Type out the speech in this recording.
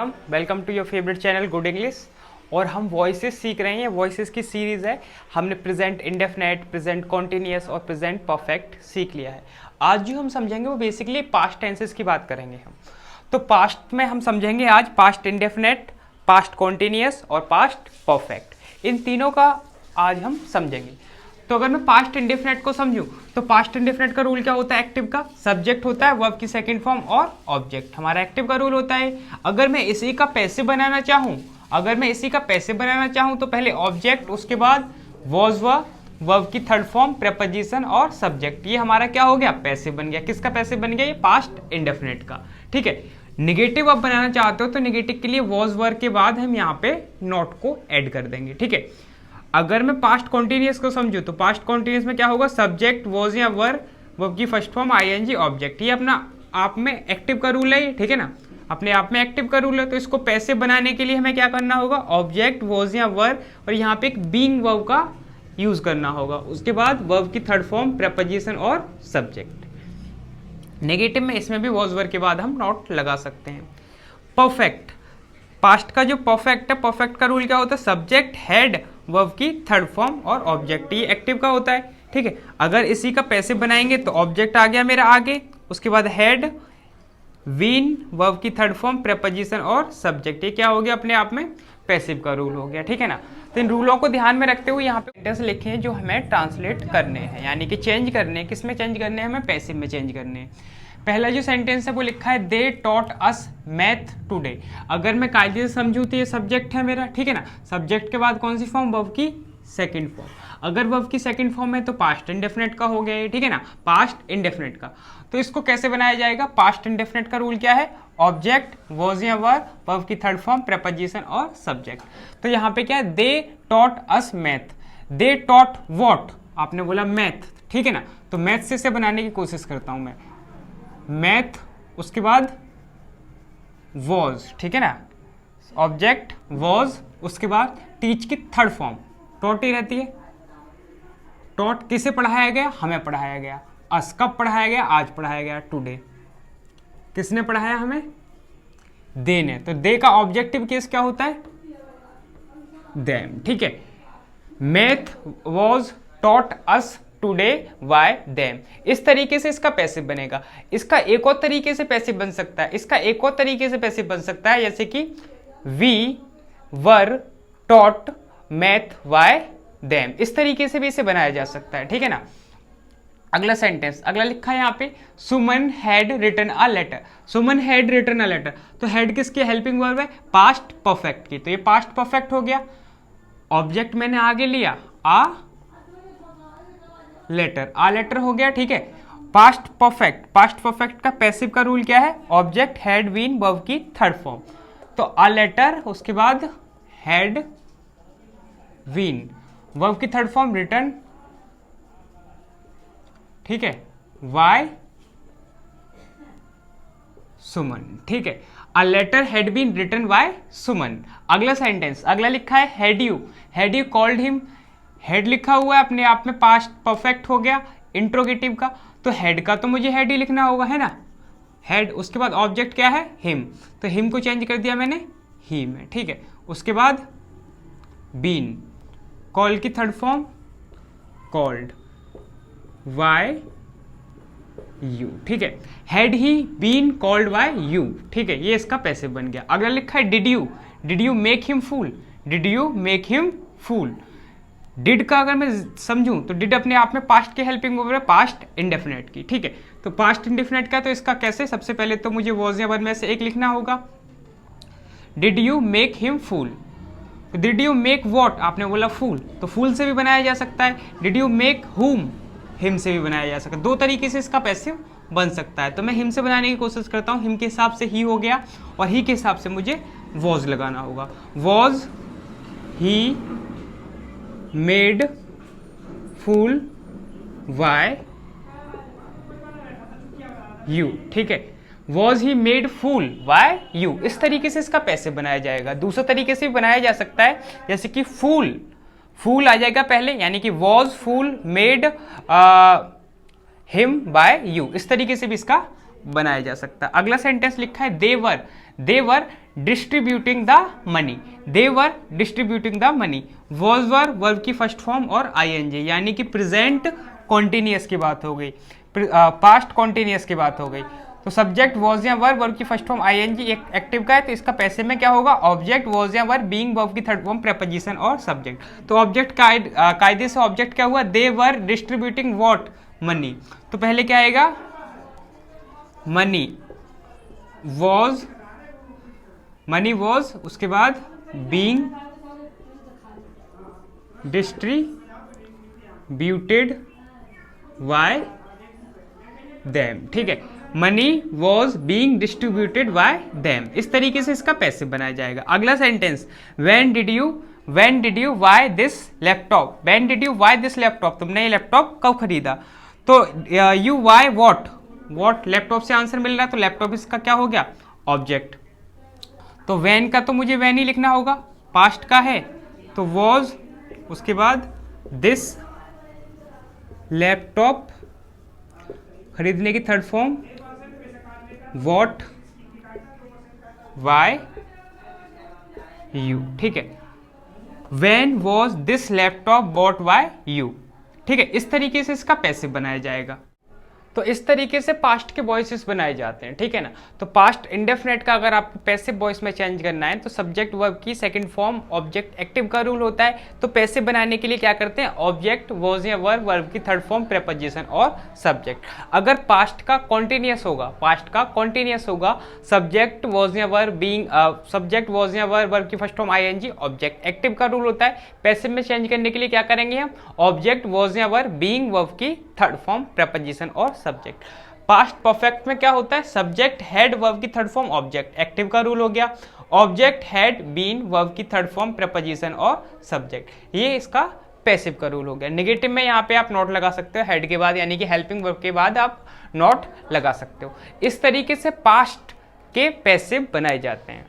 Welcome to your favourite channel good English. और हम voices सीख रहे हैं। वॉइसेस की सीरीज़ है। हमने प्रेजेंट इंडेफिनेट, प्रेजेंट कॉन्टिन्यूअस और प्रेजेंट परफेक्ट सीख लिया है। आज जो हम समझेंगे वो बेसिकली पास्ट टेंसेस की बात करेंगे हम। तो पास्ट में हम समझेंगे आज पास्ट इंडेफिनेट, पास्ट कॉन्टिन्यूअस और पास्ट परफेक्ट। इन तीनों का आज हम समझेंगे। तो अगर मैं पास्ट इंडेफिनेट को समझूं तो पास्ट इंडेफिनेट का रूल क्या होता है? एक्टिव का सब्जेक्ट होता है, वर्ब की सेकंड फॉर्म और ऑब्जेक्ट। हमारा एक्टिव का रूल होता है अगर मैं इसी का पैसिव बनाना चाहूं तो पहले ऑब्जेक्ट, उसके बाद वॉज वर्ब की थर्ड फॉर्म, प्रेपोजिशन और सब्जेक्ट। ये हमारा क्या हो गया? पैसिव बन गया। किसका पैसिव बन गया? ये पास्ट इंडेफिनेट का। ठीक है। निगेटिव आप बनाना चाहते हो तो निगेटिव के लिए वॉज वर्ब के बाद हम यहाँ पे नॉट को ऐड कर देंगे। ठीक है। अगर मैं पास्ट कॉन्टिन्यूअस को समझूं तो पास्ट कॉन्टिन्यूअस में क्या होगा? सब्जेक्ट, वॉज या वर्ब की फर्स्ट फॉर्म, आईएनजी, ऑब्जेक्ट। ये अपना आप में एक्टिव का रूल है। ठीक है ना, अपने आप में एक्टिव का रूल है। तो इसको पैसिव बनाने के लिए हमें क्या करना होगा? ऑब्जेक्ट, वॉज या वर्ब और यहाँ पे एक बीइंग वर्ब का यूज करना होगा। उसके बाद वर्ब की थर्ड फॉर्म, प्रेपोजिशन और सब्जेक्ट। नेगेटिव में इसमें भी वॉज वर्ब के बाद हम नॉट लगा सकते हैं। परफेक्ट, पास्ट का जो परफेक्ट है, परफेक्ट का रूल क्या होता है? सब्जेक्ट, हेड, वर्ब की थर्ड फॉर्म और ऑब्जेक्ट। ये एक्टिव का होता है। ठीक है। अगर इसी का पैसिव बनाएंगे तो ऑब्जेक्ट आ गया मेरा आगे, उसके बाद हेड, बीन, वर्ब की थर्ड फॉर्म, प्रेपोजिशन और सब्जेक्ट। ये क्या हो गया? अपने आप में पैसिव का रूल हो गया। ठीक है ना। तो इन रूलों को ध्यान में रखते हुए यहाँ पे सेंटेंस लिखे हैं जो हमें ट्रांसलेट करने हैं, यानी कि चेंज करने हैं। किस में चेंज करने हैं? हमें पैसिव में चेंज करने हैं। पहला जो सेंटेंस है वो लिखा है they taught us math today. अगर मैं कायदे से समझूं तो ये सब्जेक्ट है मेरा। ठीक है ना। सब्जेक्ट के बाद कौन सी फॉर्म? वर्ब की सेकंड फॉर्म। अगर वर्ब की सेकंड फॉर्म है तो पास्ट इंडेफिनेट का हो गया ये। ठीक है ना, पास्ट इंडेफिनेट का। तो इसको कैसे बनाया जाएगा? पास्ट इंडेफिनेट का रूल क्या है? ऑब्जेक्ट, वॉज या वर्ब की थर्ड फॉर्म, प्रेपोजिशन और सब्जेक्ट। तो यहाँ पे क्या है? They taught us math. They taught what? आपने बोला मैथ। ठीक है ना। तो मैथ से इसे बनाने की कोशिश करता हूं मैं। मैथ, उसके बाद वॉज। ठीक है ना, ऑब्जेक्ट, वॉज, उसके बाद टीच की थर्ड फॉर्म टॉट ही रहती है। टॉट किसे पढ़ाया गया? हमें पढ़ाया गया। अस कब पढ़ाया गया? आज पढ़ाया गया, टुडे। किसने पढ़ाया हमें? दे ने। तो दे का ऑब्जेक्टिव केस क्या होता है? देम। ठीक है। Math was taught us today bye them. इस तरीके से इसका पैसिव बनेगा। इसका एक और तरीके से पैसिव बन सकता है। जैसे कि we were taught math by them. इस तरीके से भी इसे बनाया जा सकता है। ठीक है ना। अगला सेंटेंस, अगला लिखा है यहाँ पे Suman had written a letter. Suman had written a letter. तो हैड किसकी? हेल्पिंग वर्ब है, पास्ट परफेक्ट की। तो ये पास्ट परफेक्ट हो गया। ऑब्जेक्ट मैंने आगे लिया, आ लेटर, आ लेटर हो गया। ठीक है। पास्ट परफेक्ट का पैसिव का रूल क्या है? ऑब्जेक्ट, हैड, बीन, वर्ब की थर्ड फॉर्म। तो आ लेटर, उसके बाद हैड बीन, वर्ब की थर्ड फॉर्म, रिटर्न। ठीक है। वाई सुमन। ठीक है। A letter had been written by Suman. अगला सेंटेंस, अगला लिखा है had you called him. Had लिखा हुआ है, अपने आप में पास्ट परफेक्ट हो गया इंट्रोगेटिव का। तो हेड का तो मुझे हेड ही लिखना होगा, है ना, हेड। उसके बाद ऑब्जेक्ट क्या है? हिम। तो हिम को चेंज कर दिया मैंने ही में। ठीक है। उसके बाद बीन, कॉल की third form, called, by you. ठीक है। Had he been called by you. ठीक है। ये इसका पैसिव बन गया। अगला लिखा है did you make him fool. Did का अगर मैं समझूं तो डिड अपने आप में पास्ट के हेल्पिंग वर्ब है, पास्ट इंडेफिनेट की। ठीक है। तो पास्ट इंडेफिनेट का तो इसका कैसे? सबसे पहले तो मुझे वॉज या वर्ब में से एक लिखना होगा। Did you make him fool. Did you make what? आपने बोला फूल, तो फूल से भी बनाया जा सकता है। डिड यू मेक हुम? हिम से भी बनाया जा सकता है। दो तरीके से इसका पैसिव बन सकता है। तो मैं हिम से बनाने की कोशिश करता हूं। हिम के हिसाब से ही हो गया और ही के हिसाब से मुझे वॉज लगाना होगा। Was he made fool by you. ठीक है। Was he made fool by you. इस तरीके से इसका पैसिव बनाया जाएगा। दूसरे तरीके से भी बनाया जा सकता है, जैसे कि फूल आ जाएगा पहले, यानी कि was fool made him by you. इस तरीके से भी इसका बनाया जा सकता है। अगला सेंटेंस लिखा है they were distributing the money, they were distributing the money. Was were verb की फर्स्ट फॉर्म और आईएनजी, यानी कि प्रेजेंट कॉन्टिन्यूअस की बात हो गई, पास्ट कॉन्टिन्यूअस की बात हो गई। तो सब्जेक्ट वॉज या वर, वर्ब की फर्स्ट फॉर्म आईएनजी, एक एक्टिव का है, तो इसका पैसिव में क्या होगा, ऑब्जेक्ट वॉज या वर बीइंग वर्ब की थर्ड फॉर्म प्रेपोजिशन और सब्जेक्ट। तो ऑब्जेक्ट कायदे से ऑब्जेक्ट क्या हुआ, दे वर डिस्ट्रीब्यूटिंग व्हाट, मनी। तो पहले क्या आएगा, मनी वॉज, मनी वॉज, उसके बाद बीइंग डिस्ट्रीब्यूटेड बाय देम। ठीक है, money was being distributed by them, इस तरीके से इसका पैसिव बनाया जाएगा। अगला sentence, when did you buy this laptop, when did you buy this laptop, तुमने ये लैपटॉप कब खरीदा। तो you buy what, what laptop से आंसर मिल रहा है, तो लैपटॉप इसका क्या हो गया, ऑब्जेक्ट। तो व्हेन का तो मुझे व्हेन ही लिखना होगा, पास्ट का है तो वॉज, उसके बाद दिस लैपटॉप, खरीदने की third form what by you. ठीक है, when was this laptop bought by you. ठीक है, इस तरीके से इसका पैसिव बनाया जाएगा। तो इस तरीके से पास्ट के वॉइसेस बनाए जाते हैं। ठीक है ना, तो पास्ट इंडेफिनेट का अगर आपको पैसिव वॉइस में चेंज करना है तो सब्जेक्ट वर्ब की सेकंड फॉर्म ऑब्जेक्ट एक्टिव का रूल होता है। तो पैसिव बनाने के लिए क्या करते हैं, ऑब्जेक्ट वॉज या वर्ब, वर्ब की थर्ड फॉर्म प्रेपोजिशन और सब्जेक्ट। अगर पास्ट का कॉन्टिन्यूअस होगा, पास्ट का कॉन्टिन्यूअस होगा, सब्जेक्ट वॉज या वर्ब बीइंग, सब्जेक्ट वॉज या वर्ब, वर्ब की first form ING, object active का रूल होता है। पैसिव में चेंज करने के लिए क्या करेंगे हम, ऑब्जेक्ट वॉज या वर्ब बीइंग वर्ब की थर्ड फॉर्म प्रेपोजिशन और सब्जेक्ट। पास्ट परफेक्ट में क्या होता है, सब्जेक्ट हैड वर्ब की थर्ड फॉर्म ऑब्जेक्ट एक्टिव का रूल हो गया, ऑब्जेक्ट हैड बीन वर्ब की थर्ड फॉर्म प्रेपोजिशन और सब्जेक्ट, ये इसका पैसिव का रूल हो गया। नेगेटिव में यहाँ पे आप नॉट लगा सकते हो, हेड के बाद यानी कि हेल्पिंग वर्ब के बाद आप नॉट लगा सकते हो। इस तरीके से पास्ट के पैसिव बनाए जाते हैं।